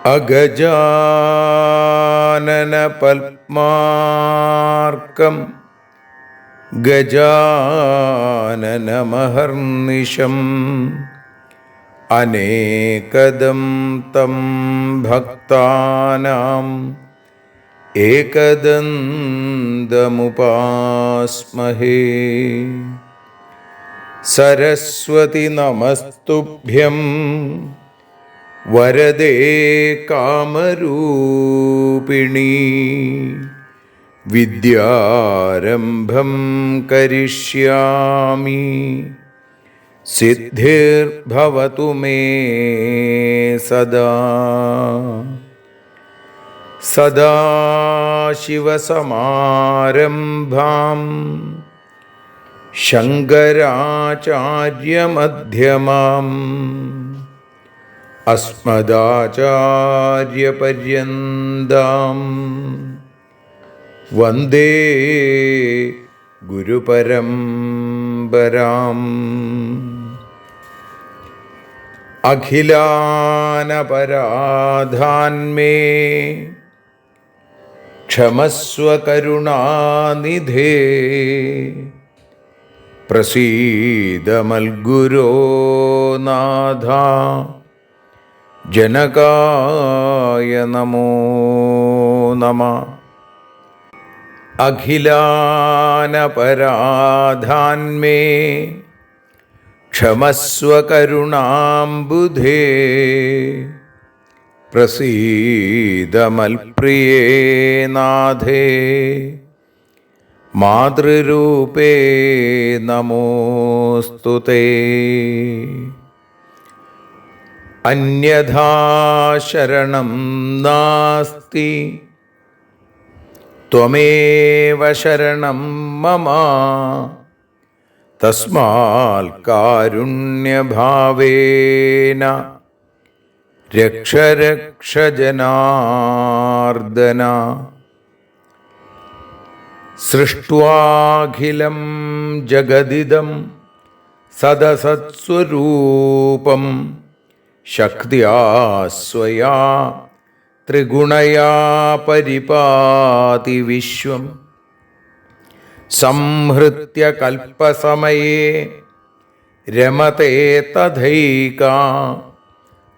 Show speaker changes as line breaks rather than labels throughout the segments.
അഗജാനന പത്മാർക്കം ഗജാനനമഹർനിശം അനേകദം തം ഭക്താനാം ഏകദന്തമുപാസ്മഹേ. സരസ്വതി നമസ്തുഭ്യം വരദേ കാമരൂപിണീ. വിദ്യാരംഭം കരിഷ്യാമി സിദ്ധിർഭവതു മേ സദാ. സദാശിവസമാരംഭാം ശങ്കരാചാര്യമധ്യമാം അസ്മദാചാര്യപര്യന്താം വന്ദേ ഗുരുപരമ്പരാം. അഖിലാനപരാധാന്മേ ക്ഷമസ്വ കരുണാനിധേ. പ്രസീദ മൽഗുരോ നാഥ ജനകായ നമോ നമഃ. അഖിലാനപരാധാന്മേ ക്ഷമസ്വ കരുണാംബുധേ. പ്രസീദ മൽപ്രിയേ നാഥേ മാതൃരൂപേ നമോസ്തുതേ. അന്യഥാ ശരണം നാസ്തി ത്വമേവ ശരണം മമ. തസ്മാൽ കാരുണ്യഭാവേന രക്ഷ രക്ഷ ജനാർദ്ദന. സൃഷ്ട്വാഖിലം ജഗദിദം സദസത്സ്വരൂപം ശക്തിയാ സ്വയാ ത്രിഗുണയാ പരിപാതി വിശ്വം. സംഹൃത്യ കൽപ്പസമയേ രമതേ തഥൈകാ.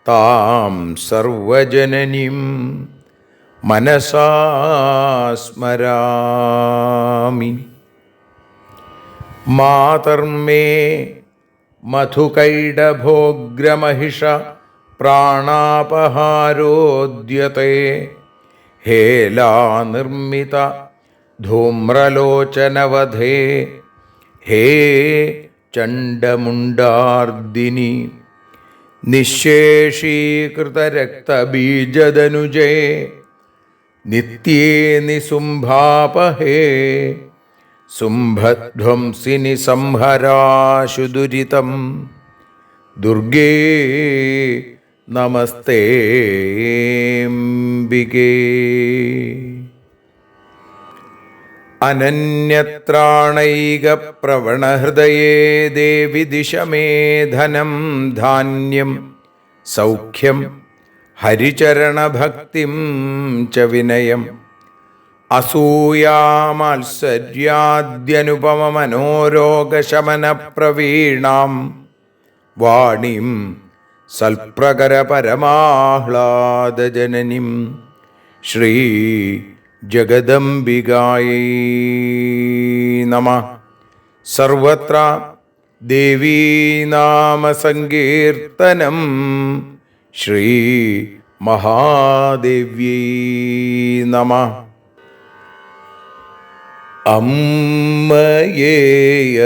താം സർവജനനീം മനസാ സ്മരാമി. മാതർമേ മധുകൈടഭോഗ്രമഹിഷ പ്രാണാപഹാരോദ്യത്തെ. ഹേലാനിർമ്മിത ധൂമ്രലോചനവധേ. ഹേ ചണ്ഡമുണ്ഡാർദിനി. നിശേഷീകൃതരക്തബീജദനുജേ നിത്യേ നിസുംഭാപഹേ. സുംഭധ്വംസിനി സംഹരാശു ദുരിതം. ദുർഗേ നമസ്തേംബികേ. അനന്യത്രാണൈകപ്രവണഹൃദയേ ദേവി ദിശ മേ ധനം ധാന്യം സൗഖ്യം ഹരിചരണഭക്തിം ച വിനയം. അസൂയാമാത്സര്യാദ്യനുപമമനോരോഗശമനപ്രവീണാം വാണീം സൽപ്രകരപരമാഹ്ലാദജനനീം ശ്രീ ജഗദംബികായൈ നമഃ. സർവത്ര ദേവീനാമസങ്കീർത്തനം ശ്രീ മഹാദേവ്യൈ നമഃ. അമ്മയെ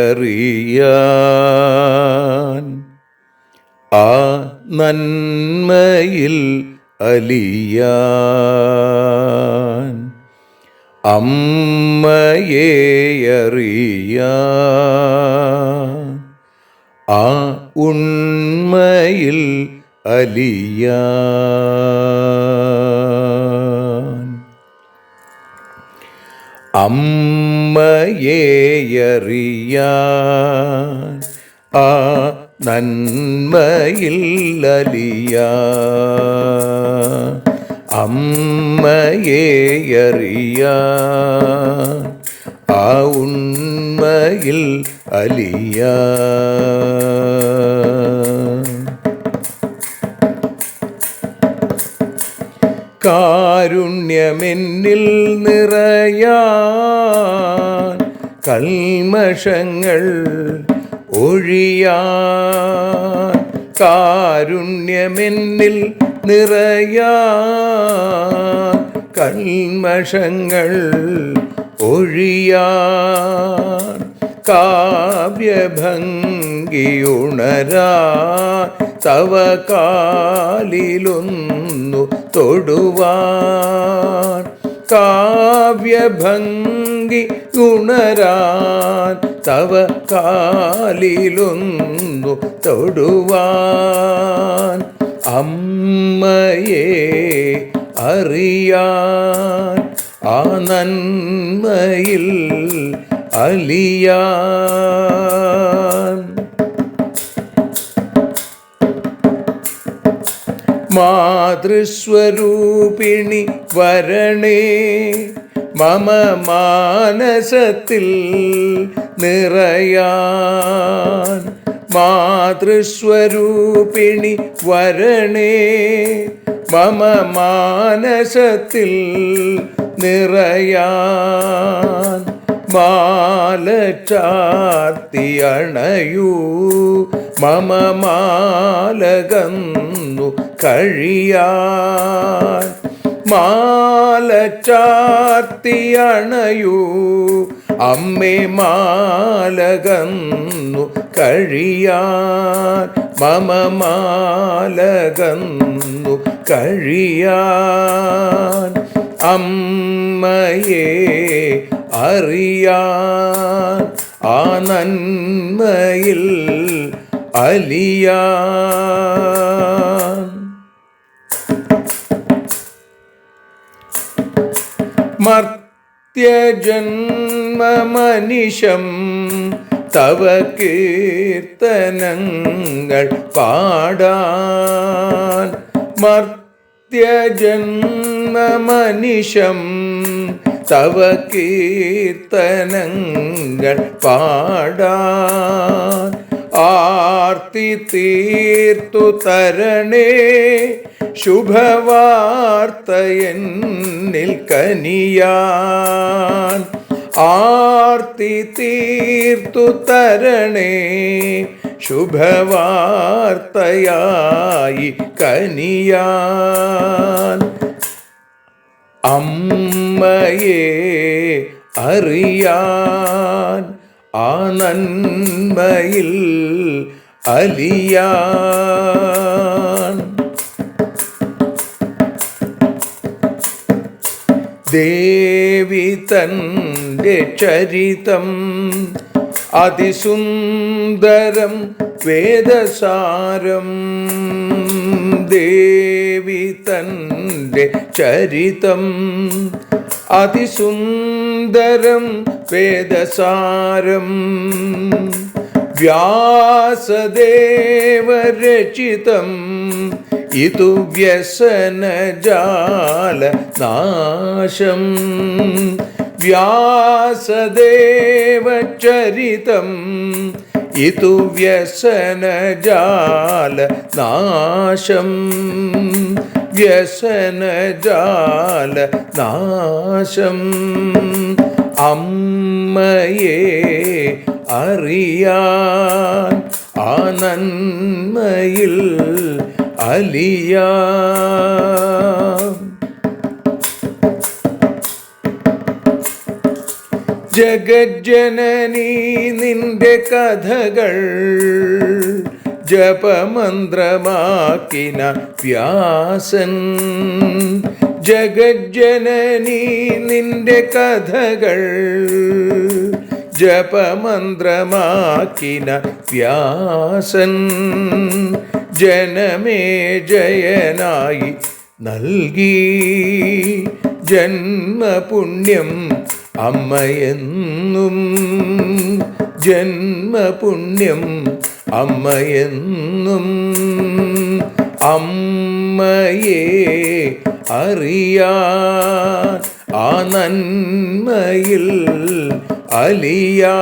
അറിയാൻ ആ നന്മയിൽ അലിയാൻ, അമ്മയെ അറിയാൻ ആ ഉണ്മയിൽ അലിയാൻ, അമ്മയെ അറിയാൻ ആ നന്മയിൽ അലിയാൻ, അമ്മയെ അറിയാൻ ആ ഉണ്മയിൽ അലിയാൻ. കാരുണ്യമെന്നിൽ നിറയാൻ, കൽമഷങ്ങൾ ഒഴിയാൻ, കാരുണ്യമെന്നിൽ നിറയാൻ, കൽമഷങ്ങൾ ഒഴിയാൻ, കാവ്യഭംഗിയുണരാൻ തവ കാലിലൊന്നു തൊടുവാൻ, കാവ്യഭംഗി ഉണരാൻ തവ കാലിലൊന്നു തൊടുവാൻ, അമ്മയെ അറിയാൻ ആ നന്മയിൽ അലിയാൻ. മാതൃസ്വരൂപിണി വരണേ മമ മാനസത്തിൽ നിറയാൻ, മാതൃസ്വരൂപിണി വരണേ മമ മാനസത്തിൽ നിറയാൻ, മാല ചാർത്തി അണയൂ മമ മാലകന്നു കഴിയാൻ, മാല ചാർത്തി അണയൂ അമ്മേ മാലകന്നു കഴിയാൻ, മമ മാലകന്നു കഴിയാൻ, അമ്മയെ അറിയാൻ ആ നന്മയിൽ അലിയാൻ. മർത്യജന്മമനിശം തവ കീർത്തനങ്ങൾ പാടാൻ, മർത്യജന്മമനിശം തവ കീർത്തനങ്ങൾ പാടാൻ, ആർത്തി തീർത്തു തരണേ ശുഭവാർത്തയെന്നിൽ കനിയാൻ, ആർത്തി തീർത്തു തരണേ ശുഭവാർത്തയായി കനിയാൻ, അമ്മയെ അറിയാൻ ആ നന്മയിൽ അലിയാൻ. ദേവി തൻ്റെ ചരിതം അതിസുന്ദരം വേദസാരം, ദേവി തൻ്റെ ചരിതം അതിസുന്ദരം വേദസാരം, വ്യാസദേവരചിതം ഇതു വ്യസനജാല നാശം, വ്യാസദേവചരിതം ഇതു വ്യസനജാല നാശം, വ്യസനജാല നാശം, അമ്മയെ അറിയാൻ ആ നന്മയിൽ അലിയാൻ. ജഗജ്ജനനീ നിന്റെ കഥകൾ ജപമന്ത്രമാക്കിന വ്യാസൻ. ജഗജ്ജനനീ നിന്റെ കഥകൾ ജപമന്ത്രമാക്കിന വ്യാസൻ. ജനമേ ജയനായി നൽകി ജന്മപുണ്യം അമ്മയെന്നും. ജന്മപുണ്യം അമ്മയെന്നും. അമ്മയെ അറിയാൻ ആ നന്മയിൽ അലിയാൻ.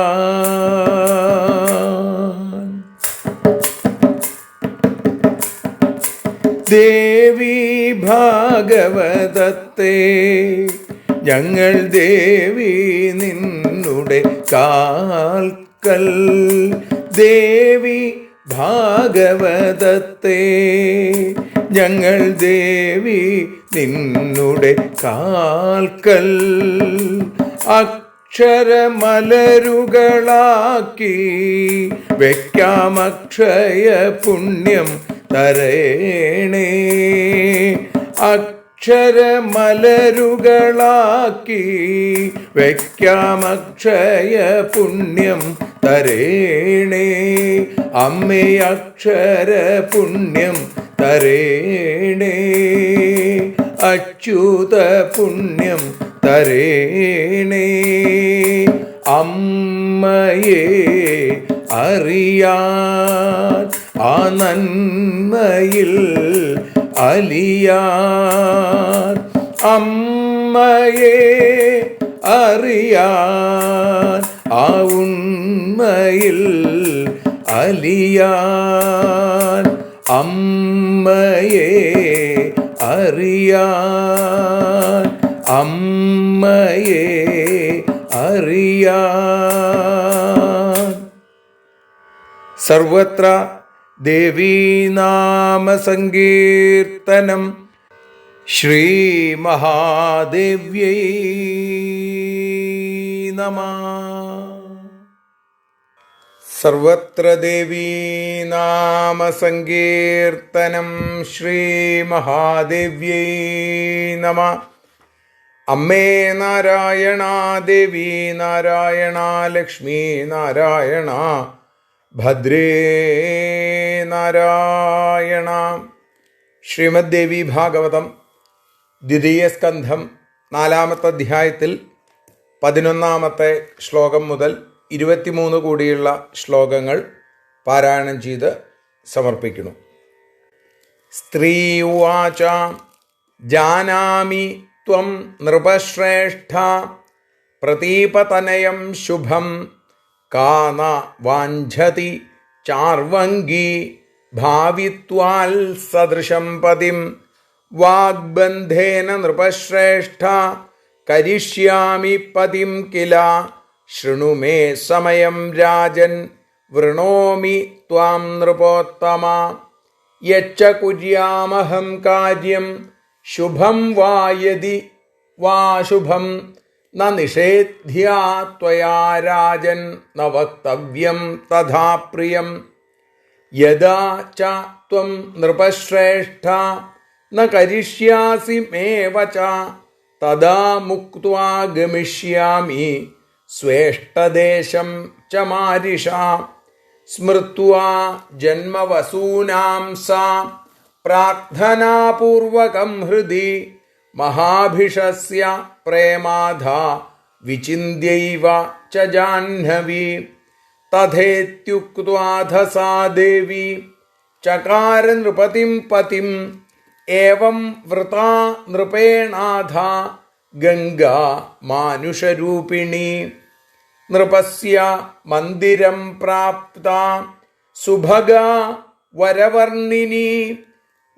ദേവി ഭാഗവതത്തെ ഞങ്ങൾ ദേവി നിന്നുടെ കാൽക്കൽ. ദേവി ഭാഗവതത്തെ ഞങ്ങൾ ദേവി നിന്നുടെ കാൽക്കൽ. അക്ഷരമലരുകളാക്കി വയ്ക്കാം അക്ഷയ പുണ്യം തരേണേ. അക്ഷരമലരുകളാക്കി വയ്ക്കാം അക്ഷയ പുണ്യം തരേണേ. അമ്മേ അക്ഷര പുണ്യം തരേണേ. അച്യുത പുണ്യം തരേണേ. അമ്മയെ അറിയാൻ ആ നന്മയിൽ അലിയാൻ. അമ്മയെ അറിയാൻ ആ ഉണ്മയിൽ അലിയാൻ. അമ്മയെ അറിയാൻ. അമ്മയെ അറിയാൻ. സർവത്ര ദേവീനാമസങ്കീർത്തനം. ശ്രീ മഹാദേവ്യൈ നമഃ. സർവത്ര ദേവീനാമസങ്കീർത്തനം. ശ്രീ മഹാദേവ്യൈ നമഃ. അമ്മേ നാരായണ, ദേവി നാരായണ, ലക്ഷ്മി നാരായണ, ഭദ്രേ നാരായണ. ശ്രീമദ് ദേവി ഭാഗവതം ദ്വിതീയ സ്കന്ധം 4-ാമത്തെ അധ്യായത്തിൽ 11-ാമത്തെ ശ്ലോകം മുതൽ 23 കൂടിയുള്ള ശ്ലോകങ്ങൾ പാരായണം ചെയ്ത് സമർപ്പിക്കുന്നു. സ്ത്രീ ഉവാച ജാനാമി ത്വം നൃപശ്രേഷ്ഠ പ്രതീപതനയം ശുഭം കാന വാഞ്ഛതി ചാർവംഗീ ഭാവിത്വാൽ സദൃശം പതിം വാഗ്ബന്ധേന നൃപശ്രേഷ്ഠ കരിഷ്യാമി പതിം കില ശൃണു മേ സമയം രാജൻ വൃണോമി ത്വാം നൃപോത്തമ യച്ഛ കുര്യാമഹം കാര്യം ശുഭം വാ യദി വാ ശുഭം ന നിഷേധ്യാ ത്വയാ രാജൻ ന വക്തവ്യം തഥാ പ്രിയം യദാ ച ത്വം നൃപശ്രേഷ്ഠ ന കരിഷ്യാസി മേ വച തദാ മുക്ത്വാ ഗമിഷ്യാമി സ്വേഷ്ടദേശം ച മാരിഷാ സ്മൃത്വാ ജന്മവസൂനാം സാ പ്രാർത്ഥനാപൂർവകം ഹൃദി മഹാഭിഷസ്യ പ്രേമാധാ വിചിന്യൈവ ച ജാഹ്നവി തഥേത്യുക്ത്വാധ സാ ദേവി ചകാര നൃപതിം പതിം ഏവം വൃതാ നൃപേണാധ ഗംഗാ മാനുഷരൂപിണി നൃപസ്യ മന്ദിരം പ്രാപ്ത സുഭഗാ വരവർണിനി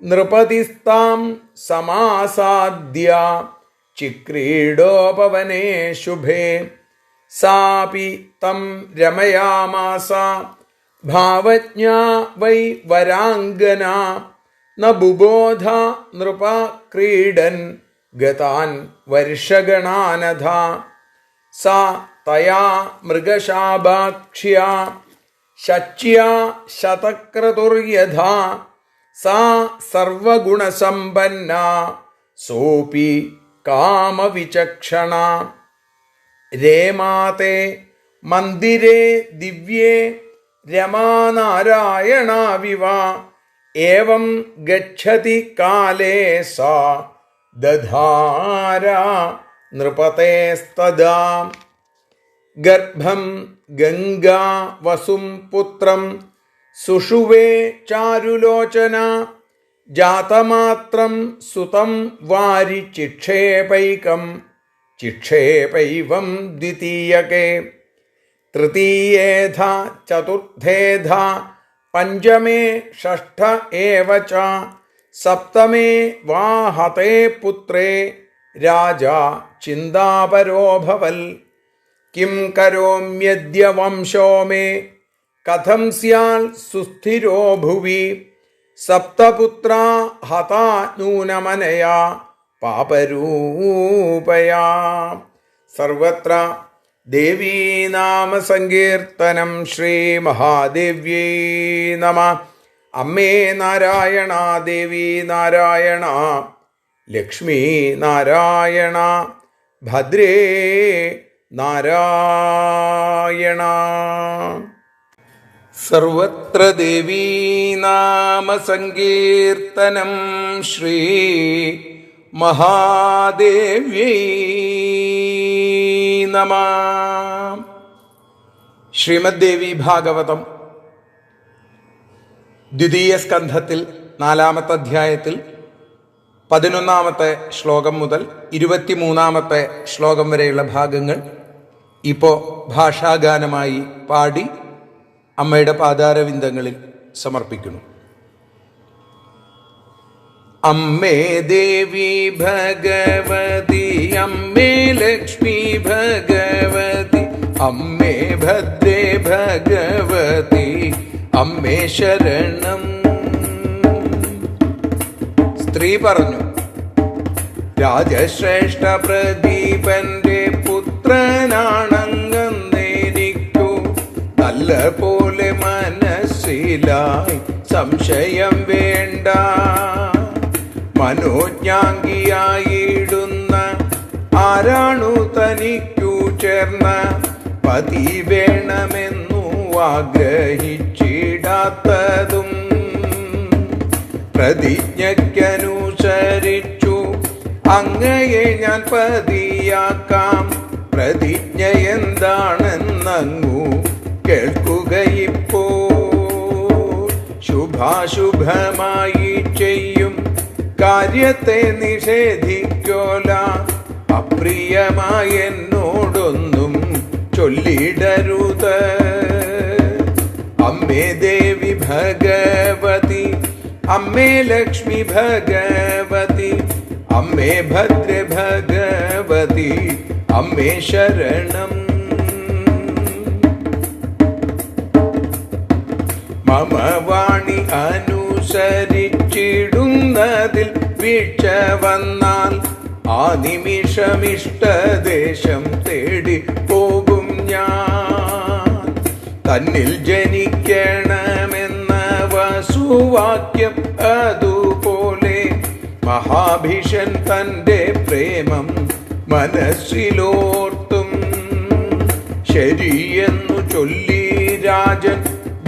നൃപതിസ്താം സമാസാദ്യ ചിക്രീഡോപവനെ ശുഭേ സാപി തം രമയാമാസ ഭാവജ്ഞാ വൈ വരാംഗന ന ബുബോധ നൃപ ക്രീഡൻ ഗതാൻ വർഷഗണാനധ സാ തയാ മൃഗശാഭാക്ഷ്യാ ശച്യാ ശതക്രതുർയഥാ സാ സർവഗുണസമ്പന്ന സോപി കാമവിചക്ഷണ രേമാതേ മന്ദിരേ ദിവ്യേ രമാനാരായണാവിവ ഏവം ഗച്ഛതി കാലേ സാ ദധാര നൃപതേസ്തദാ ഗർഭം ഗംഗാ വസും പുത്രം സുഷുവേ ചാരുലോചന ജാതമാത്രം സുതം വാരി ചിക്ഷേപൈവം ദ്വിതീയകേ തൃതീയേധ ചതുർത്ഥേധ പഞ്ചമേ ഷഷ്ഠ ഏവ ച സപ്തമേ വാ ഹതേ പുത്രേ രാജാ ചിന്താപരോഭവൽ കിം കരോമ്യദ്യ വംശോ മേ കഥം സ്യാൽ സുസ്ഥിരോ ഭുവി സപ്തപുത്രാ ഹതാ നൂനമനയാ പാപരൂപയാ. സർവത്ര ദേവീനാമ സങ്കീർത്തനം. ശ്രീ മഹാദേവ്യൈ നമ. അമ്മേ നാരായണ, ദേവി നാരായണ, ലക്ഷ്മി നാരായണ, ഭദ്രേ നാരായണ. സർവത്ര ദേവീനാമ സങ്കീർത്തനം. ശ്രീ മഹാദേവ്യൈ നമ. ശ്രീമദ് ദേവി ഭാഗവതം ദ്വിതീയ സ്കന്ധത്തിൽ 4-ാമത്തെ അധ്യായത്തിൽ 11-ാമത്തെ ശ്ലോകം മുതൽ 23-ാമത്തെ ശ്ലോകം വരെയുള്ള ഭാഗങ്ങൾ ഇപ്പോൾ ഭാഷാഗാനമായി പാടി അമ്മയുടെ പാദാരവിന്ദങ്ങളിൽ സമർപ്പിക്കുന്നു. അമ്മേ ദേവി ഭഗവതി, അമ്മേ ലക്ഷ്മി ഭഗവതി, അമ്മേ ഭദ്രേ ഭഗവതി, അമ്മേ ശരണം. സ്ത്രീ പറഞ്ഞു, രാജശ്രേഷ്ഠ പ്രദീപന്റെ പുത്രനാണങ്ങെന്നെനിക്കു നല്ല പോലെ മനസ്സിലായി, സംശയം വേണ്ട. മനോജ്ഞാംഗിയായിടുന്ന ആരാണു തനിക്കു ചേർന്ന പതി വേണമെന്നു ആഗ്രഹിച്ചിടാത്തതും പ്രതിജ്ഞയ്ക്കനുസരിച്ചു അങ്ങയെ ഞാൻ പതിയാക്കാം. പ്രതിജ്ഞ എന്താണെന്നങ്ങു കേൾക്കുകയിപ്പോ. ശുഭാശുഭമായി ചെയ്യും കാര്യത്തെ നിഷേധിക്കോല. അപ്രിയമായി എന്നോടൊന്നും ചൊല്ലിടരുത്. അമ്മേ ദേവി ഭഗവതി, അമ്മേ ലക്ഷ്മി ഭഗവതി, അമ്മേ ഭദ്ര ഭഗവതി, അമ്മേ ശരണം. മമ വാണി അനുസരിച്ചിടുന്നതിൽ വീഴ്ച വന്നാൽ ആ നിമിഷമിഷ്ടദേശം തേടി പോകും ഞാൻ. തന്നിൽ ജനിക്കണമെന്ന വസുവാക്യം അതുപോലെ മഹാഭിഷൻ തന്റെ പ്രേമം മനസ്സിലോർത്തും ശരിയെന്നു ചൊല്ലി രാജൻ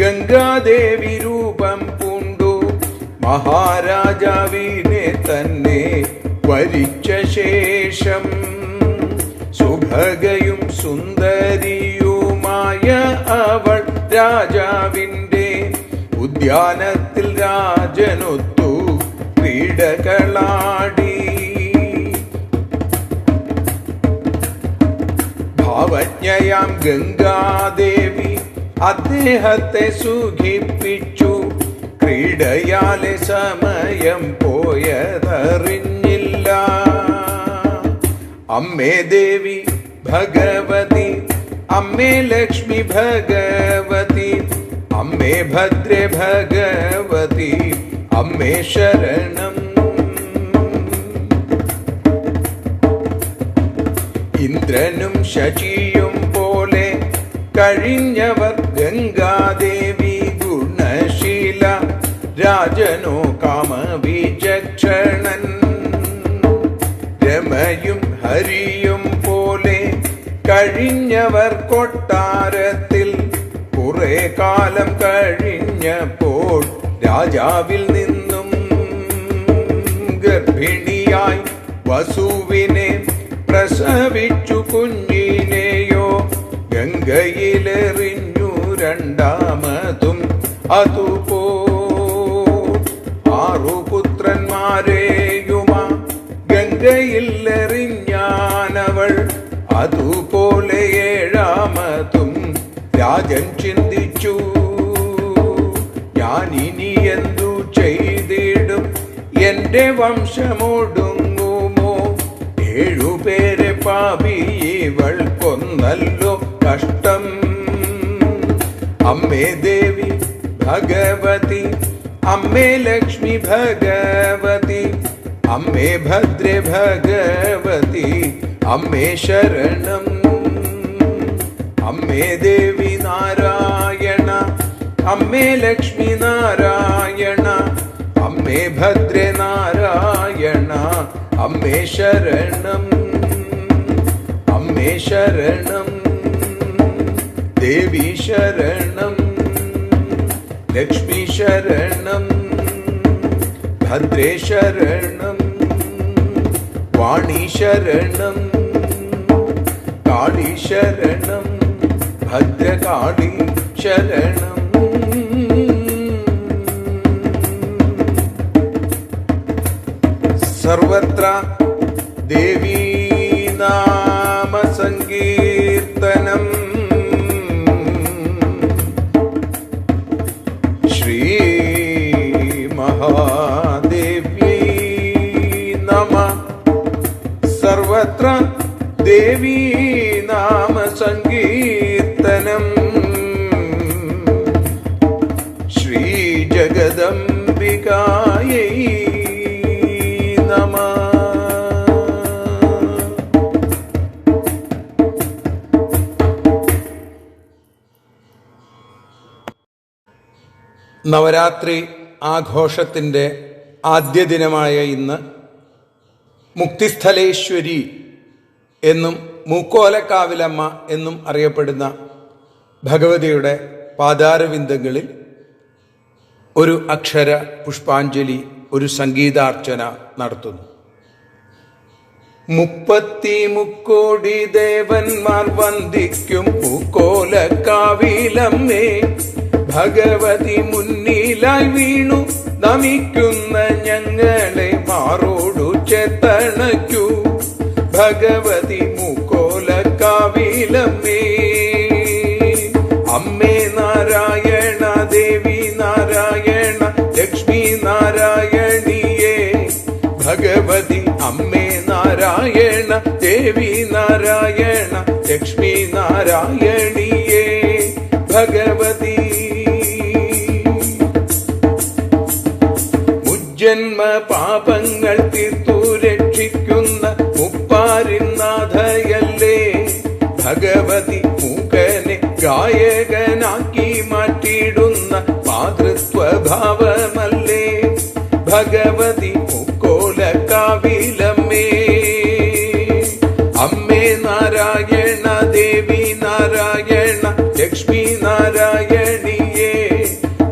ഗംഗാദേവി രൂപം പൂണ്ടു മഹാരാജാവിനെ തന്നെ വരിച്ച ശേഷം സുഭഗയും സുന്ദരിയുമായ അവൾ രാജാവിൻ്റെ ഉദ്യാനത്തിൽ രാജനൊത്തു ക്രീഡകളാടി. ഭാവജ്ഞയാം ഗംഗാദേവി അദ്ദേഹത്തെ സുഖിപ്പിച്ചു. ക്രീഡയാലെ സമയം പോയതറിഞ്ഞില്ല. അമ്മേ ദേവി ഭഗവതി, അമ്മേ ലക്ഷ്മി ഭഗവതി, അമ്മേ ഭദ്രേ ഭഗവതി, അമ്മേ ശരണം. ഇന്ദ്രനും ശചിയും പോലെ കഴിഞ്ഞവർ ഗംഗാദേവി ഗുണശീല രാജനോ കാമവിചക്ഷണൻ രമയും ഹരിയും പോലെ കഴിഞ്ഞവർ കൊട്ടാരത്തിൽ കുറെ കാലം കഴിഞ്ഞപ്പോൾ രാജാവിൽ നിന്നും ഗർഭിണിയായി വസുവിനെ പ്രസവിച്ചു കുഞ്ഞിനെയോ ഗംഗയിലെറിഞ്ഞു രണ്ടാമതും അതുപോ 6 പുത്രന്മാരെയുമാ ഗംഗയിൽ എറിഞ്ഞാനവൾ അതുപോലെ 7ാമതും രാജൻ ചിന്തിച്ചു ഞാനിനി എന്തു ചെയ്തിടും എന്റെ വംശമൊടുങ്ങുമോ 7 പേരെ പാപി ഇവൾ കൊന്നല്ലോ കഷ്ടം അമ്മേ ദേവി ഭഗവതി അമ്മേ ലക്ഷ്മി ഭഗവതി അമ്മേ ഭദ്രേ ഭഗവതി അമ്മേ ശരണം അമ്മേ ദേവി നാരായണ അമ്മേ ലക്ഷ്മി നാരായണ അമ്മേ ഭദ്രേ നാരായണ അമ്മേ ശരണം അമ്മേ ശരണം ദേവി ശരണം ലക്ഷ്മി ശരണം ഭദ്രേ ശരണം വാണി ശരണം കാളി ശരണം ഭദ്രകാളി ശരണം സർവത്ര ദേവീ നാമ സങ്കീർത്തനം ശ്രീ മഹാദേവ്യൈ നമഃ സർവത്ര ദേവീ നാമ സങ്കീർത്തനം ശ്രീ ജഗദംബികായൈ നമഃ. നവരാത്രി ആഘോഷത്തിൻ്റെ ആദ്യ ദിനമായ ഇന്ന് മുക്തിസ്ഥലേശ്വരി എന്നും മൂക്കോലക്കാവിലമ്മ എന്നും അറിയപ്പെടുന്ന ഭഗവതിയുടെ പാദാരവിന്ദങ്ങളിൽ ഒരു അക്ഷര പുഷ്പാഞ്ജലി, ഒരു സംഗീതാർച്ചന നടത്തുന്നു. 33 ദേവന്മാർ വന്ദിക്കും പൂക്കോലക്കാവിലമ്മേ, ഭഗവതി മുന്നിലായി വീണു നമിക്കുന്ന ഞങ്ങളെ മാറോടു ചേത്തണയ്ക്കൂ. ഭഗവതി മൂക്കോലക്കാവിലമ്മേ, അമ്മേ നാരായണ ദേവി നാരായണ ലക്ഷ്മി നാരായണിയേ. ഭഗവതി അമ്മേ നാരായണ ദേവി നാരായണ ലക്ഷ്മി നാരായണിയേ. ഭഗവതി മുജ്ജന്മ പാപങ്ങൾ തീർത്തു രക്ഷിക്കുന്ന മുപ്പാരിനാഥയല്ലേ. ഭഗവതി മൂകനെ ഗായകനാക്കി മാറ്റിയിടുന്ന മാതൃത്വഭാവമല്ലേ. ഭഗവതി മൂക്കോലക്കാവിലമ്മേ, അമ്മേ നാരായണ ദേവി നാരായണ ലക്ഷ്മി നാരായണിയേ.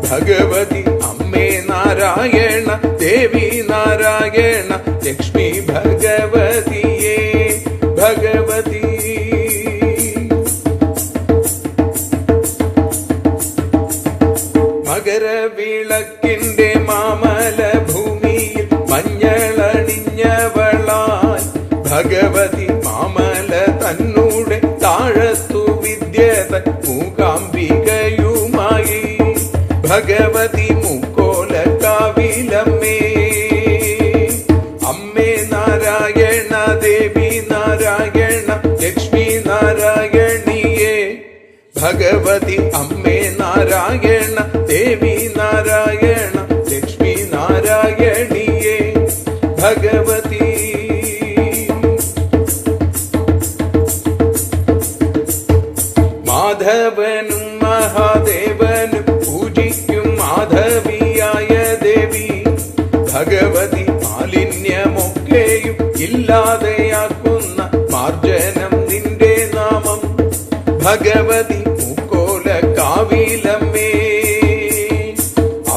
ഭഗവതി അമ്മേ നാരായണ ദേവി നാരായണ ലക്ഷ്മി ഭഗവതിയേ. ഭഗവതി മകരവിളക്കിന്റെ മാമല ഭൂമിയിൽ മഞ്ഞളണിഞ്ഞവളാൽ. ഭഗവതി മാമല തന്നൂടെ താഴത്തു വിദ്യതൻ മൂകാംബികയുമായി. ഭഗവതി മൂക്കോലക്കാവിലമ്മേ, അമ്മേ നാരായണ ദേവി നാരായണ ലക്ഷ്മി നാരായണിയേ. ഭഗവതി അമ്മേ നാരായണ ദേവി നാരായണ ലക്ഷ്മി നാരായണിയേ. ഭഗവതി മാധവനും മഹാദേവനും പൂജിക്കും മാധവിയായ ദേവി ഭഗവതി. മാലിന്യമൊക്കെയും ഇല്ലാതെയാക്കുന്ന മാർജനം നിന്റെ നാമം ഭഗവതി. പൂക്കോല കാവിലമ്മേ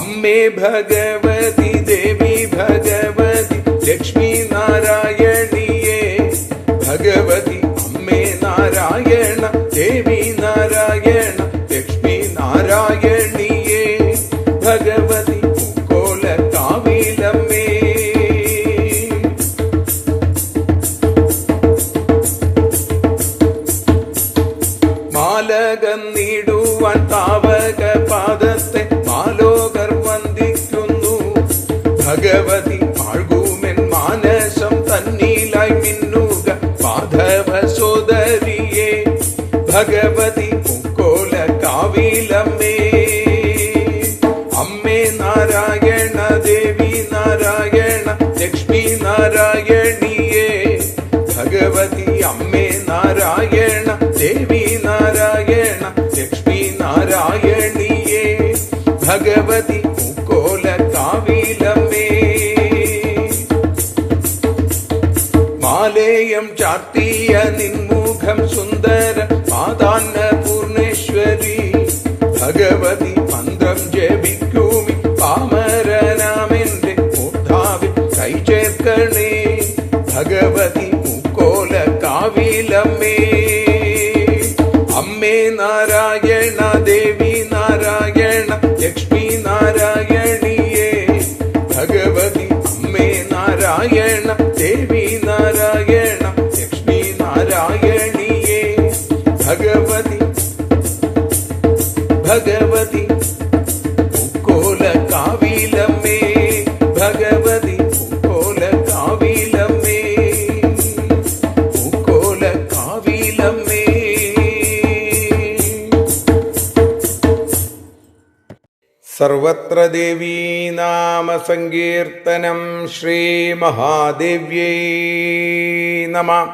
അമ്മേ ഭഗവതി ദേവി ഭഗവതി ലക്ഷ്മി നാരായണിയേ ഭഗവതി. അമ്മേ നാരായണ ദേവി നാരായണ ലക്ഷ്മി നാരായണിയേ ഭഗവതി. പൂക്കോല കാവിലമ്മേ മാലകന്നിടുവാൻ താവക പാദത്തെ മാലോകർ വന്ദിക്കുന്നു ഭഗവതി. ആൾകൂമെൻ മാനസം തന്നീലായി മിന്നുക മാധവ സോദരിയേ ഭഗവതി. പൂക്കോല കാവിലമ്മേ അമ്മേ നാരായണ ദേവി നാരായണ ലക്ഷ്മി നാരായണിയേ ഭഗവതി. അമ്മേ നാരായണ ദേവി നാരായണ ലക്ഷ്മി നാരായണിയേ ഭഗവതി. പൂക്കോല കാവിലമ്മേ മാലേയം ചാർത്തിയ നിൻമുഖം സുന്ദര മാതാന്ന പൂർണേശ്വരി ഭഗവതി. മന്ത്രം ജപിക്കുമി പാമരനാമെന്റെ മൂർധാവിൽ കൈ ചേർക്കണേ ഭഗവതി. പൂക്കോല കാവിലമ്മേ അമ്മേ നാരായണ ദേവി നാരായണ ലക്ഷ്മി നാരായണിയേ ഭഗവതി. അമ്മേ നാരായണ ദേവി നാരായണ ലക്ഷ്മി നാരായണിയേ ഭഗവതി. ഭഗവതി പൂക്കോല കാവിലമ്മേ ഭഗവതി. പൂക്കോല കാവിലമ്മേ പൂക്കോല കാവിലമ്മേ. സർവത്ര ദേവീ നാമ സങ്കീർത്തനം. ശ്രീ മഹാദേവ്യൈ നമഃ.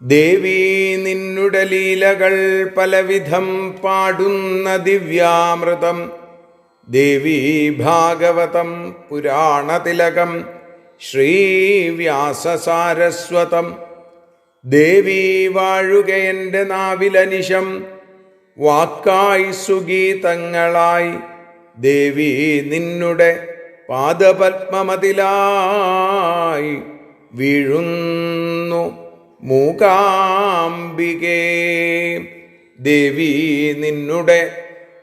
ദേവീ നിന്നുടെ ലീലകൾ പലവിധം പാടുന്ന ദിവ്യാമൃതം. ദേവീ ഭാഗവതം പുരാണതിലകം ശ്രീവ്യാസസാരസ്വതം. ദേവീ വാഴുകയെൻ്റെ നാവിലനിശം വാക്കായി സുഗീതങ്ങളായി. ദേവീ നിന്നുടെ പാദപത്മമതിലായി വീഴുന്നു മൂകാംബികേ. ദേവീ നിന്നുടെ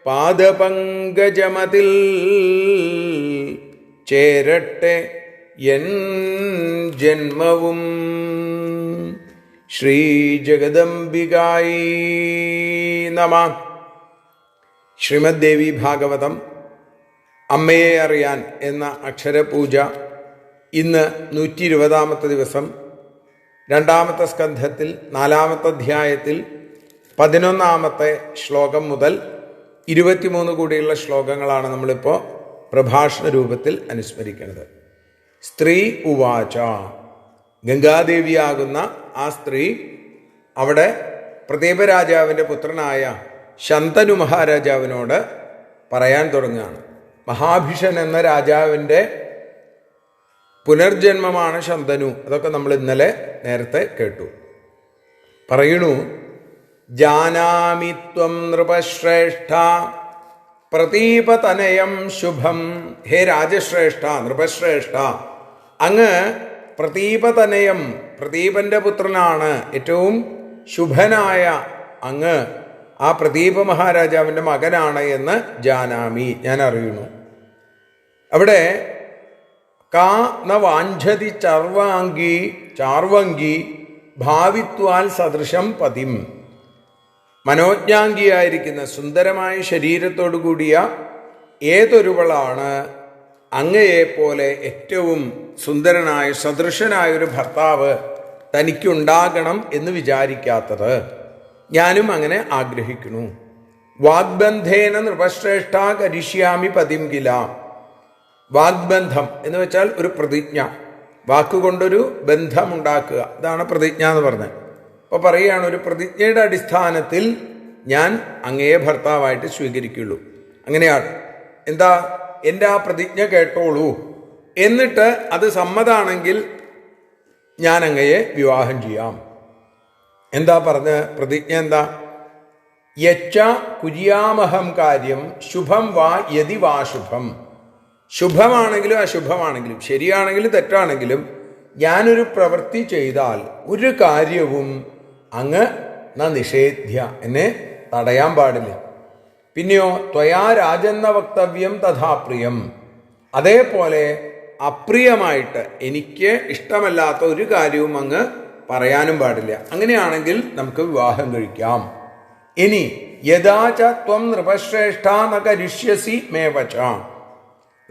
പാദപങ്കജമതിൽ ചേരട്ടെ എൻ ജന്മവും. ശ്രീ ജഗദംബികായി നമഃ. ശ്രീമദ് ദേവി ഭാഗവതം അമ്മയെ അറിയാൻ എന്ന അക്ഷരപൂജ ഇന്ന് 120-ാമത്തെ ദിവസം. 2-ാമത്തെ സ്കന്ധത്തിൽ 4-ാമത്തെ അധ്യായത്തിൽ 11-ാമത്തെ ശ്ലോകം മുതൽ 23 കൂടിയുള്ള ശ്ലോകങ്ങളാണ് നമ്മളിപ്പോൾ പ്രഭാഷണ രൂപത്തിൽ അനുസ്മരിക്കുന്നത്. സ്ത്രീ ഉവാച. ഗംഗാദേവിയാകുന്ന ആ സ്ത്രീ അവിടെ പ്രദീപരാജാവിൻ്റെ പുത്രനായ ശന്തനു മഹാരാജാവിനോട് പറയാൻ തുടങ്ങുകയാണ്. മഹാഭിഷൻ എന്ന രാജാവിൻ്റെ പുനർജന്മമാണ് ശന്തനു. അതൊക്കെ നമ്മൾ ഇന്നലെ നേരത്തെ കേട്ടു. പറയണു, ജാനാമി ത്വം നൃപശ്രേഷ്ഠ പ്രതീപതനയം ശുഭം. ഹേ രാജശ്രേഷ്ഠ, നൃപശ്രേഷ്ഠ, അങ്ങ് പ്രതീപതനയം, പ്രതീപന്റെ പുത്രനാണ്, ഏറ്റവും ശുഭനായ അങ്ങ് ആ പ്രതീപ മഹാരാജാവിൻ്റെ മകനാണ് എന്ന് ജാനാമി, ഞാൻ അറിയുന്നു. അവിടെ കാ ന വാഞ്ചതി ചാർവങ്കി ഭാവിത്വാൽ സദൃശം പതിം. മനോജ്ഞാംഗിയായിരിക്കുന്ന സുന്ദരമായ ശരീരത്തോടു കൂടിയ ഏതൊരുവളാണ് അങ്ങയെപ്പോലെ ഏറ്റവും സുന്ദരനായ സദൃശനായൊരു ഭർത്താവ് തനിക്കുണ്ടാകണം എന്ന് വിചാരിക്കാത്തത്? ഞാനും അങ്ങനെ ആഗ്രഹിക്കുന്നു. വാഗ്ബന്ധേന നൃപശ്രേഷ്ഠ കരിഷ്യാമി പതിം കില. വാഗ്ബന്ധം എന്ന് വെച്ചാൽ ഒരു പ്രതിജ്ഞ, വാക്കുകൊണ്ടൊരു ബന്ധമുണ്ടാക്കുക, ഇതാണ് പ്രതിജ്ഞ എന്ന് പറഞ്ഞത്. അപ്പോൾ പറയുകയാണ്, ഒരു പ്രതിജ്ഞയുടെ അടിസ്ഥാനത്തിൽ ഞാൻ അങ്ങയെ ഭർത്താവായിട്ട് സ്വീകരിക്കുള്ളൂ. അങ്ങനെയാണ്. എന്താ? എൻ്റെ ആ പ്രതിജ്ഞ കേട്ടോളൂ, എന്നിട്ട് അത് സമ്മതാണെങ്കിൽ ഞാൻ അങ്ങയെ വിവാഹം ചെയ്യാം. എന്താ പറഞ്ഞ പ്രതിജ്ഞ? എന്താ? യച്ച കുര്യാമഹം കാര്യം ശുഭം വാ യതി വാ ശുഭം. ശുഭമാണെങ്കിലും അശുഭമാണെങ്കിലും, ശരിയാണെങ്കിലും തെറ്റാണെങ്കിലും, ഞാനൊരു പ്രവൃത്തി ചെയ്താൽ ഒരു കാര്യവും അങ്ങ് നിഷേധ്യ, എന്നെ തടയാൻ പാടില്ല. പിന്നെയോ ത്വയാ രാജന്ന വക്തവ്യം തഥാപ്രിയം. അതേപോലെ അപ്രിയമായിട്ട് എനിക്ക് ഇഷ്ടമല്ലാത്ത ഒരു കാര്യവും അങ്ങ് പറയാനും പാടില്ല. അങ്ങനെയാണെങ്കിൽ നമുക്ക് വിവാഹം കഴിക്കാം. ഇനി യഥാച ത്വം നൃപശ്രേഷ്ഠ ന കരിഷ്യസി മേവച.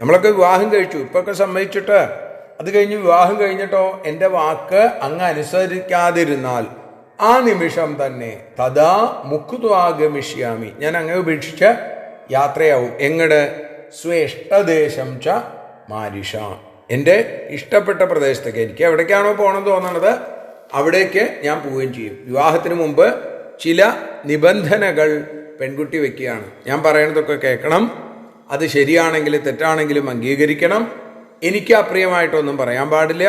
നമ്മളൊക്കെ വിവാഹം കഴിച്ചു, ഇപ്പൊക്കെ സമ്മതിച്ചിട്ട് അത് കഴിഞ്ഞ് വിവാഹം കഴിഞ്ഞിട്ടോ എൻ്റെ വാക്ക് അങ്ങ് അനുസരിക്കാതിരുന്നാൽ ആ നിമിഷം തന്നെ തഥാ മുക്ത്വാഗമിഷ്യാമി, ഞാൻ അങ്ങ് ഉപേക്ഷിച്ച് യാത്രയാവും. എങ്ങട്? സ്വേഷ്ടദേശം ച മാരിഷ, എൻ്റെ ഇഷ്ടപ്പെട്ട പ്രദേശത്തേക്ക്. എനിക്ക് എവിടേക്കാണോ പോകണമെന്ന് തോന്നണത് അവിടേക്ക് ഞാൻ പോവുകയും ചെയ്യും. വിവാഹത്തിന് മുമ്പ് ചില നിബന്ധനകൾ പെൺകുട്ടി വെക്കുകയാണ്. ഞാൻ പറയണതൊക്കെ കേൾക്കണം, അത് ശരിയാണെങ്കിലും തെറ്റാണെങ്കിലും അംഗീകരിക്കണം, എനിക്ക് അപ്രിയമായിട്ടൊന്നും പറയാൻ പാടില്ല.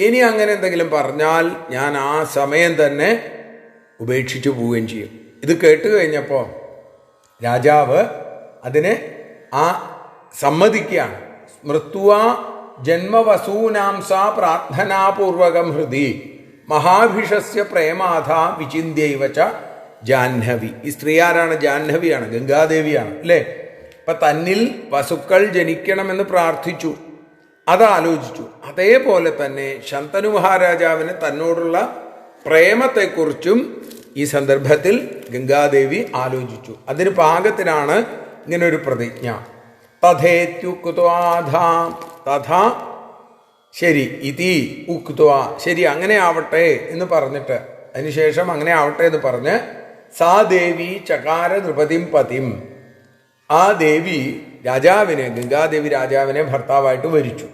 ഇനി അങ്ങനെ എന്തെങ്കിലും പറഞ്ഞാൽ ഞാൻ ആ സമയം തന്നെ ഉപേക്ഷിച്ചു പോവുകയും ചെയ്യും. ഇത് കേട്ട് കഴിഞ്ഞപ്പോൾ രാജാവ് അതിനെ സമ്മതിക്കുകയാണ്. സ്മൃത്വാ ജന്മവസൂനാംസ പ്രാർത്ഥനാപൂർവകം ഹൃദി മഹാഭിഷസ്യ പ്രേമാധ വിചിന്യൈവച ജാഹ്നവി. ഈ സ്ത്രീ ആരാണ്? ജാഹ്നവിയാണ്, ഗംഗാദേവിയാണ് അല്ലേ? അപ്പൊ തന്നിൽ വസുക്കൾ ജനിക്കണമെന്ന് പ്രാർത്ഥിച്ചു, അതാലോചിച്ചു. അതേപോലെ തന്നെ ശന്തനു മഹാരാജാവിന് തന്നോടുള്ള പ്രേമത്തെക്കുറിച്ചും ഈ സന്ദർഭത്തിൽ ഗംഗാദേവി ആലോചിച്ചു. അതിന് പാകത്തിനാണ് ഇങ്ങനൊരു പ്രതിജ്ഞ. തഥേത്യുക്ത്വാധാ തഥാ, ശരി, ഇതി ഉക്ത്വാ, ശരി അങ്ങനെ ആവട്ടെ എന്ന് പറഞ്ഞിട്ട്, അതിനുശേഷം അങ്ങനെ ആവട്ടെ എന്ന് പറഞ്ഞ് സാ ദേവി ചകാര നൃപതിം പതിം, ആ ദേവി രാജാവിനെ, ഗംഗാദേവി രാജാവിനെ ഭർത്താവായിട്ട് വരിച്ചു.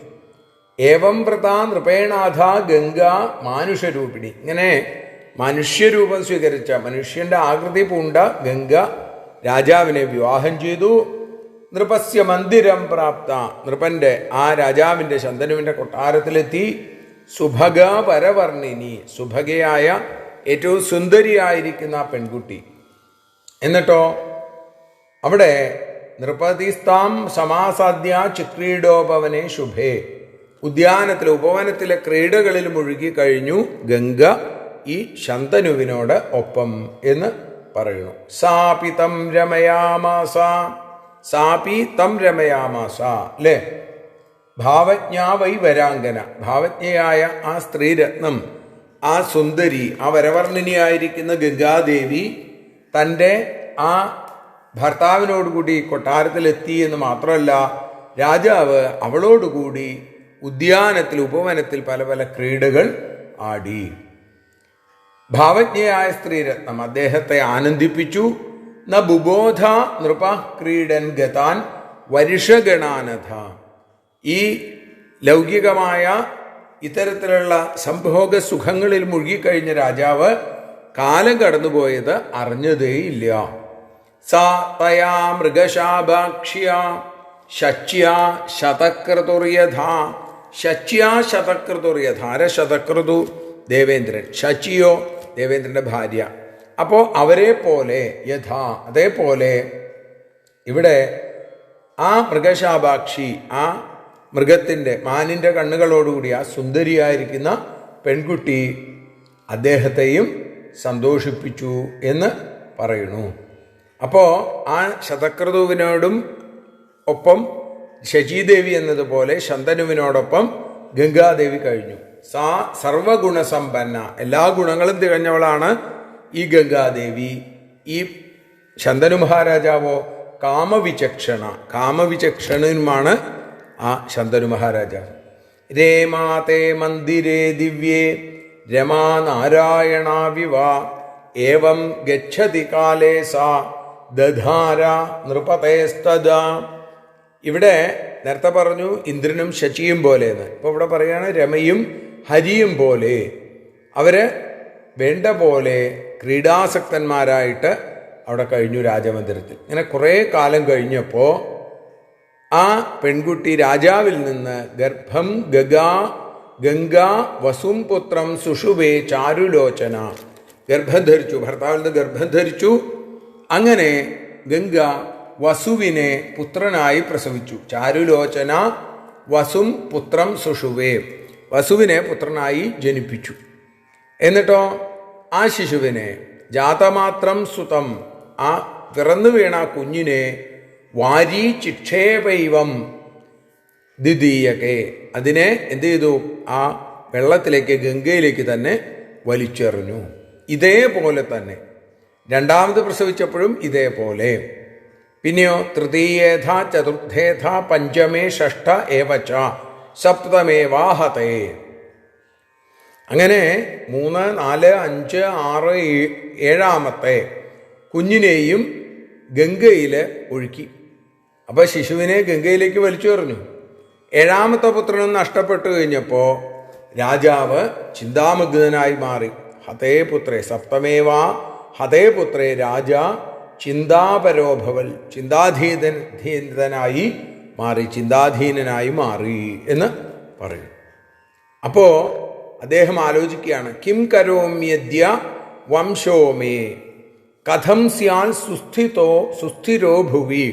ഏവം വ്രതാ നൃപേണാഥ ഗംഗാ മാനുഷരൂപിണി, ഇങ്ങനെ മനുഷ്യരൂപം സ്വീകരിച്ച, മനുഷ്യന്റെ ആകൃതി പൂണ്ട ഗംഗ രാജാവിനെ വിവാഹം ചെയ്തു. നൃപസ്യ മന്ദിരം പ്രാപ്ത, നൃപന്റെ ആ രാജാവിന്റെ ശന്തനുവിന്റെ കൊട്ടാരത്തിലെത്തി. സുഭഗ പരവർണിനി, സുഭഗയായ ഏറ്റവും സുന്ദരിയായിരിക്കുന്ന പെൺകുട്ടി. എന്നിട്ടോ അവിടെ നൃപതിസ്താം സമാസാദ്യ ചിക്രീഡോപവനെ ശുഭേ, ഉദ്യാനത്തിലെ ഉപവനത്തിലെ ക്രീഡകളിൽ മുഴുകി കഴിഞ്ഞു ഗംഗ ഈ ശന്തനുവിനോട് ഒപ്പം എന്ന് പറയുന്നു. സാപി തം രമയാമാസ, സാപി തം രമയാമാസ അല്ലേ? ഭാവജ്ഞാ വൈ വരാംഗന, ഭാവജ്ഞയായ ആ സ്ത്രീരത്നം, ആ സുന്ദരി, ആ വരവർണ്ണിനിയായിരിക്കുന്ന ഗംഗാദേവി തൻ്റെ ആ ഭർത്താവിനോടുകൂടി കൊട്ടാരത്തിലെത്തി എന്ന് മാത്രമല്ല, രാജാവ് അവളോടുകൂടി ഉദ്യാനത്തിൽ, ഉപവനത്തിൽ പല പല ക്രീഡകൾ ആടി. ഭാവജ്ഞയായ സ്ത്രീരത്നം അദ്ദേഹത്തെ ആനന്ദിപ്പിച്ചു. ന ബുബോധ നൃപ ക്രീഡൻ ഗതാൻ വരിഷഗണാനഥ, ഈ ലൗകികമായ ഇത്തരത്തിലുള്ള സംഭോഗ സുഖങ്ങളിൽ മുഴുകിക്കഴിഞ്ഞ രാജാവ് കാലം കടന്നുപോയത് അറിഞ്ഞതേയില്ല. സാ തയാ മൃഗശാഭാക്ഷ്യ ശച്യാ ശതക്രതുര്യഥ, ശച്യാ ശതക്രതുര്യഥ, ശതക്രതു ദേവേന്ദ്രൻ, ശച്ചിയോ ദേവേന്ദ്രന്റെ ഭാര്യ. അപ്പോൾ അവരെ പോലെ യഥാ, അതേപോലെ ഇവിടെ ആ മൃഗശാഭാക്ഷി, ആ മൃഗത്തിൻ്റെ, മാനിൻ്റെ കണ്ണുകളോടുകൂടി ആ സുന്ദരിയായിരിക്കുന്ന പെൺകുട്ടി അദ്ദേഹത്തെയും സന്തോഷിപ്പിച്ചു എന്ന് പറയുന്നു. അപ്പോൾ ആ ശതക്രതുവിനോടും ഒപ്പം ശചീദേവി എന്നതുപോലെ ശന്തനുവിനോടൊപ്പം ഗംഗാദേവി കഴിഞ്ഞു. സാ സർവഗുണസമ്പന്ന, എല്ലാ ഗുണങ്ങളും തികഞ്ഞവളാണ് ഈ ഗംഗാദേവി. ഈ ശന്തനു മഹാരാജാവോ കാമവിചക്ഷണ, കാമവിചക്ഷണനുമാണ് ആ ശന്തനു മഹാരാജാവ്. രേമാതേ മന്ദിരേ ദിവ്യേ രമാ നാരായണാവിവ ഏവം ഗച്ഛതി കാലേ സാ ദധാര നൃപതേസ്തദാ. ഇവിടെ നേരത്തെ പറഞ്ഞു ഇന്ദ്രനും ശചിയും പോലെയെന്ന്. ഇപ്പോൾ ഇവിടെ പറയുകയാണ് രമയും ഹരിയും പോലെ. അവര് വേണ്ട പോലെ ക്രീഡാസക്തന്മാരായിട്ട് അവിടെ കഴിഞ്ഞു രാജമന്ദിരത്തിൽ. ഇങ്ങനെ കുറേ കാലം കഴിഞ്ഞപ്പോൾ ആ പെൺകുട്ടി രാജാവിൽ നിന്ന് ഗർഭം ഗംഗാ വസും പുത്രം സുഷുവേ ചാരുലോചന ഗർഭം ധരിച്ചു, ഭർത്താവിൽ നിന്ന് ഗർഭം ധരിച്ചു. അങ്ങനെ ഗംഗ വസുവിനെ പുത്രനായി പ്രസവിച്ചു. ചാരുലോചന വസും പുത്രം സുഷുവേ, വസുവിനെ പുത്രനായി ജനിപ്പിച്ചു. എന്നിട്ടോ ആ ശിശുവിനെ ജാതമാത്രം സുതം, ആ പിറന്നു വീണ കുഞ്ഞിനെ വാരി ചിക്ഷേപൈവം ദ്വിതീയകെ, അതിനെ എന്ത് ചെയ്തു? ആ വെള്ളത്തിലേക്ക്, ഗംഗയിലേക്ക് തന്നെ വലിച്ചെറിഞ്ഞു. ഇതേപോലെ തന്നെ രണ്ടാമത് പ്രസവിച്ചപ്പോഴും ഇതേപോലെ. പിന്നെയോ തൃതീയേധ ചതുർത്ഥേധ പഞ്ചമേ ഷഷ്ഠ ഏവച സപ്തമേവാഹതേ. അങ്ങനെ 3, 4, 5, 6, 7 കുഞ്ഞിനെയും ഗംഗയിൽ ഒഴുക്കി. അപ്പോൾ ശിശുവിനെ ഗംഗയിലേക്ക് വലിച്ചു എറിഞ്ഞു. 7ാമത്തെ പുത്രനും നഷ്ടപ്പെട്ടു കഴിഞ്ഞപ്പോൾ രാജാവ് ചിന്താമഗ്നനായി മാറി. ഹതേ പുത്രേ സപ്തമേവാ ഹതേ പുത്രേ രാജ ചിന്താപരോഭവൽ, ചിന്താധീനനായി മാറി, ചിന്താധീനനായി മാറി എന്ന് പറയും. അപ്പോൾ അദ്ദേഹം ആലോചിക്കുകയാണ്, കിം കരോമ്യദ്യ വംശോമേ കഥം സ്യാൽ സുസ്ഥിരോ ഭുവി.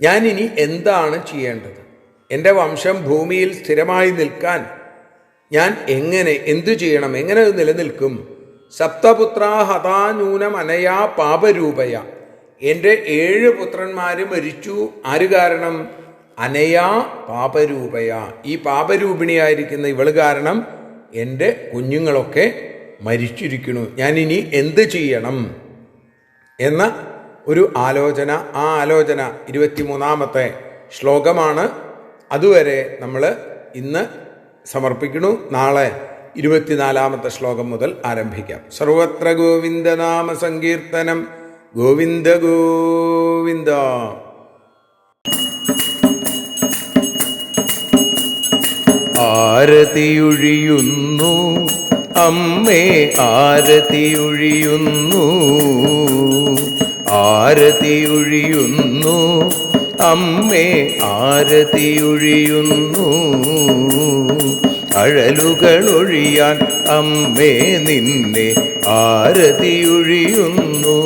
ഞാനിനി എന്താണ് ചെയ്യേണ്ടത്? എൻ്റെ വംശം ഭൂമിയിൽ സ്ഥിരമായി നിൽക്കാൻ ഞാൻ എന്തു ചെയ്യണം? എങ്ങനെ അത് നിലനിൽക്കും? സപ്തപുത്ര ഹതാനൂനം അനയാ പാപരൂപയ. എൻ്റെ 7 പുത്രന്മാർ മരിച്ചു. ആര് കാരണം? അനയാ പാപരൂപയ, ഈ പാപരൂപിണിയായിരിക്കുന്ന ഇവള് കാരണം എൻ്റെ കുഞ്ഞുങ്ങളൊക്കെ മരിച്ചിരിക്കുന്നു. ഞാനിനി എന്ത് ചെയ്യണം എന്ന ഒരു ആലോചന. ആ ആലോചന 23ാമത്തെ ശ്ലോകമാണ്. അതുവരെ നമ്മൾ ഇന്ന് സമർപ്പിക്കുന്നു. നാളെ 24ാമത്തെ ശ്ലോകം മുതൽ ആരംഭിക്കാം. സർവത്ര ഗോവിന്ദനാമ സങ്കീർത്തനം. ഗോവിന്ദ ഗോവിന്ദ.
ആരതിയൊഴിയുന്നു അമ്മേ, ആരതിയൊഴിയുന്നു, ആരതിയൊഴിയുന്നു അമ്മേ, ആരതിയൊഴിയുന്നു. അഴലുകളൊഴിയാൻ അമ്മേ നിന്നെ ആരതിയൊഴിയുന്നു.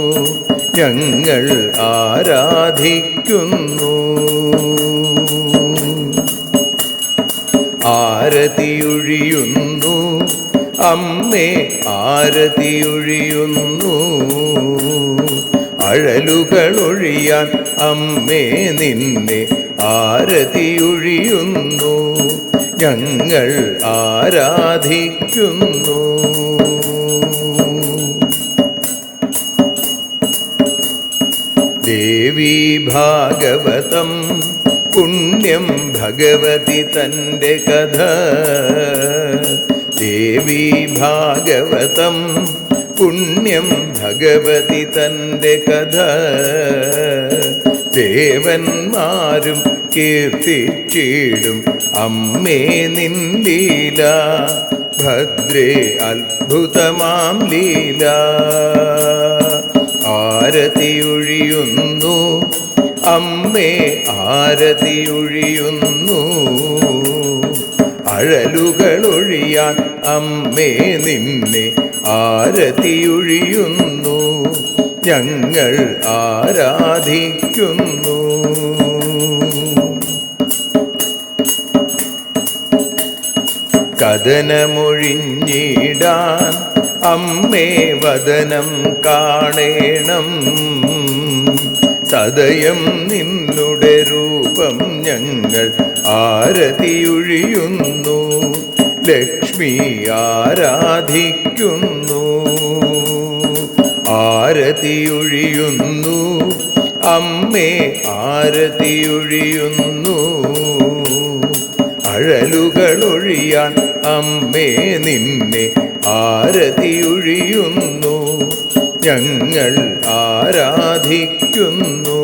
ഞങ്ങൾ ആരാധിക്കുന്നു. ആരതിയൊഴിയുന്നു അമ്മേ, ആരതിയൊഴിയുന്നു. അഴലുകളൊഴിയാൻ അമ്മേ നിന്നെ ആരതിയൊഴിയുന്നു. ഞങ്ങൾ ആരാധിക്കുന്നു. ദേവി ഭാഗവതം പുണ്യം ഭഗവതി തൻ്റെ കഥ. ദേവി ഭാഗവതം പുണ്യം ഭഗവതി തൻ്റെ കഥ. ദേവന്മാരും കീർത്തിച്ചിടും അമ്മേ നിൻ ലീല. ഭദ്രേ അത്ഭുതമാം ലീല. ആരതിയൊഴിയുന്നു അമ്മേ, ആരതിയൊഴിയുന്നു. അഴലുകളൊഴിയാൻ അമ്മേ നിന്നെ ആരതിയൊഴിയുന്നു. ഞങ്ങൾ ആരാധിക്കുന്നു. കഥനമൊഴിഞ്ഞിടാൻ അമ്മേ വദനം കാണേണം. സദയം നിന്നുടെ രൂപം ഞങ്ങൾ ആരതിയൊഴിയുന്നു. ലക്ഷ്മി ആരാധിക്കുന്നു. ആരതിയൊഴിയുന്നു അമ്മേ, ആരതിയൊഴിയുന്നു. അഴലുകളൊഴിയാൻ അമ്മേ നിന്നെ ആരതിയൊഴിയുന്നു. ഞങ്ങൾ ആരാധിക്കുന്നു.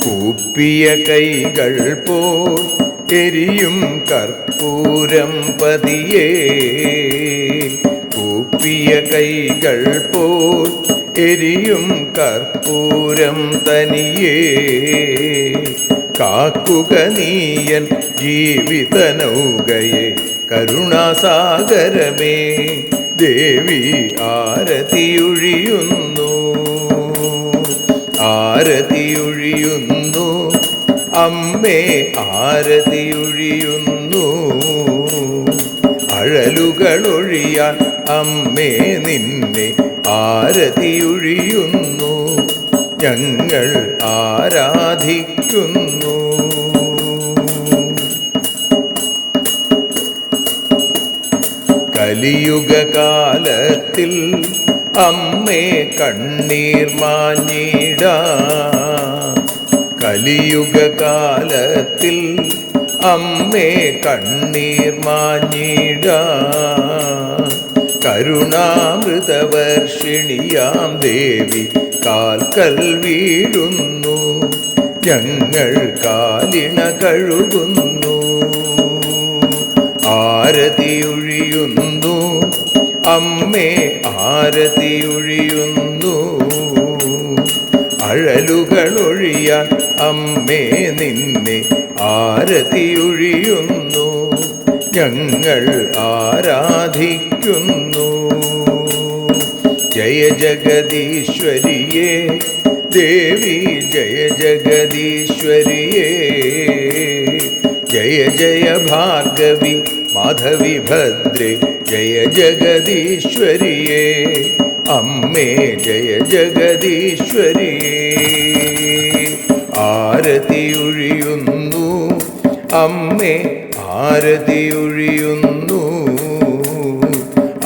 കൂപ്പിയ കൈകൾ പോൽ എരിയും കർപ്പൂരം പതിയേ കൂപ്പിയ കൈകൾ പോൽ എരിയും കർപ്പൂരം തനിയേ കാക്കുക നീയൻ ജീവിത നൗകയെ കരുണാസാഗരമേ ദേവി ആരതിയൊഴിയുന്നു ആരതിയൊഴിയുന്നു അമ്മേ ആരതിയൊഴിയുന്നു അഴലുകളൊഴിയാൻ അമ്മേ നിന്നെ ആരതിയൊഴിയുന്നു ഞങ്ങൾ ആരാധിക്കുന്നു. കലിയുഗകാലത്തിൽ അമ്മേ കണ്ണീർ മാഞ്ഞിടാ കലിയുഗകാലത്തിൽ അമ്മേ കണ്ണീർ മാഞ്ഞിടാ കരുണാമൃതവർഷിണിയാം ദേവി കാൽക്കൽ വീഴുന്നു ഞങ്ങൾ കാലിണ കഴുകുന്നു ആരതിയൊഴിയുന്നു അമ്മേ ആരതിയൊഴിയുന്നു അഴലുകളൊഴിയാൻ അമ്മേ നിന്നെ ആരതിയൊഴിയുന്നു ഞങ്ങൾ ആരാധിക്കുന്നു. ജയ ജഗദീശ്വരിയേ ദേവി ജയ ജഗദീശ്വരിയേ ജയ ജയ ഭാർഗവി മാധവി ഭദ്രേ ജയ ജഗദീശ്വരിയേ അമ്മേ ജയ ജഗദീശ്വരിയേ ആരതിയൊഴിയുന്നു അമ്മേ ആരതിയൊഴിയുന്നു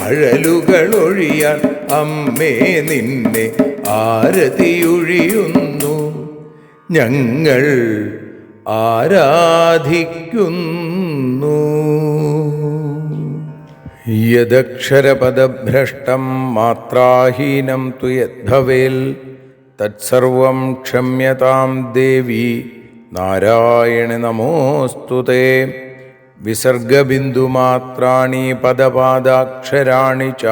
അഴലുകളൊഴിയാൻ അമ്മേ നിന്നെ ആരതിയൊഴിയുന്നു ഞങ്ങൾ ആരാധിക്കുന്നു. യദക്ഷരപദഭ്രഷ്ടം മാത്രാഹീനം തു യദ്ഭവേൽ തത്സർവം ക്ഷമ്യതാം ദേവി നാരായണ നമോസ്തുതേ. വിസർഗബിന്ദുമാത്രാണി പദപാദാക്ഷരാണി ച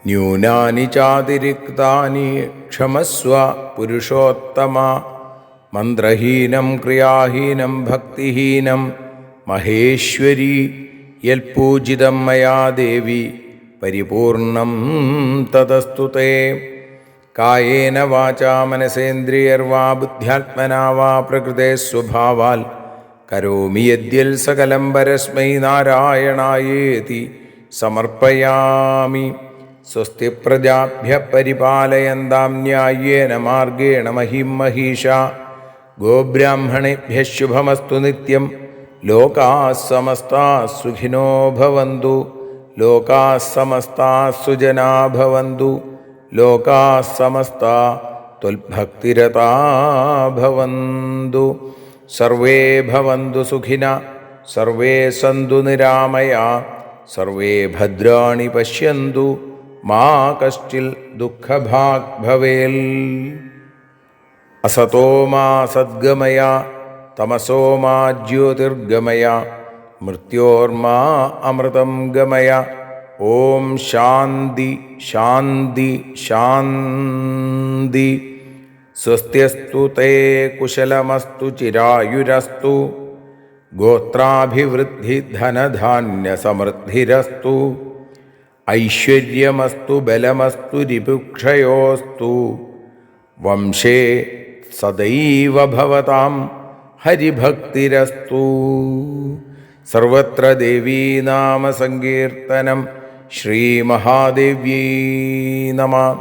ന്യൂനാനി ചാതിരിക്താനി ക്ഷമസ്വ പുരുഷോത്തമ. മന്ത്രഹീനം ക്രിയാഹീനം ഭക്തിഹീനം മഹേശ്വരി യൽപൂജിതം മയാ ദേവി പരിപൂർണം തതസ്തുതേ. കായേന വാചാ മനസേന്ദ്രിയർവാ ബുദ്ധ്യാത്മനാ വാ പ്രകൃതേ സ്വഭാവാൽ കരോമി യദ്യൽ സകലം പരസ്മൈ നാരായണായേതി സമർപ്പയാമി. സ്വസ്തി പ്രജാഭ്യഃ പരിപാലയന്താം ന്യായേന മാർഗേണ മഹിം മഹീഷാ. ഗോബ്രാഹ്മണേഭ്യഃ ശുഭമസ്തു നിത്യം. ലോകാഃ സമസ്താഃ സുഖിനോ ഭവന്തു. ലോകാഃ സമസ്താഃ സുജനാ ഭവന്തു. ലോകാഃ സമസ്താഃ ത്വൽഭക്തിരതാ ഭവന്തു. സർവേ ഭവന്തു സുഖിനഃ സർവേ സന്തു നിരാമയാ. സർവേ ഭദ്രാണി പശ്യന്തു മാ കശ്ചിൽ ദുഃഖഭാഗ് ഭവേൽ. അസതോ മാ സദ്ഗമയ തമസോ മാ ജ്യോതിർഗമയ മൃത്യോർമാ അമൃതം ഗമയ. ഓം ശാന്തി ശാന്തി ശാന്തി. സ്വസ്ത്യസ്തു തേ കുശലമസ്തു ചിരായുരസ്തു. ഗോത്രാഭിവൃദ്ധി ധനധാന്യസമൃദ്ധിരസ്തു. ഐശ്വര്യമസ്തു ബലമസ്തു രിപുക്ഷയോസ്തു. വംശേ സദൈവ ഭവതാം ഹരിഭക്തിരസ്തു. സർവത്ര ദേവീനാമസങ്കീർത്തനം. ശ്രീമഹാദേവ്യൈ നമഃ.